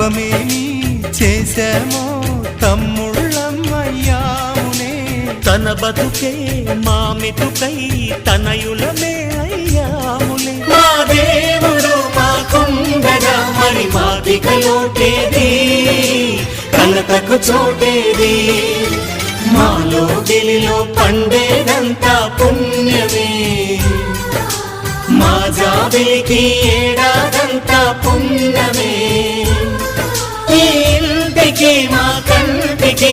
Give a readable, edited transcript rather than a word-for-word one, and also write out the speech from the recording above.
తపమేమి చేశామో తమ్ముళ్ళమయ్యామునే. తన బతుకే మా మెతుకై తనయులమే అయ్యాములే. మా దేవుడు మాకుండగా మరి మాదిక లోటేది, కలతకు చోటేది. మాలో గిలిలో పండేదంతా పుణ్యమే, మా జాబిలికి ఏడాదంతా పుణ్యమే. ఈ ఇంటికి మా కంటికి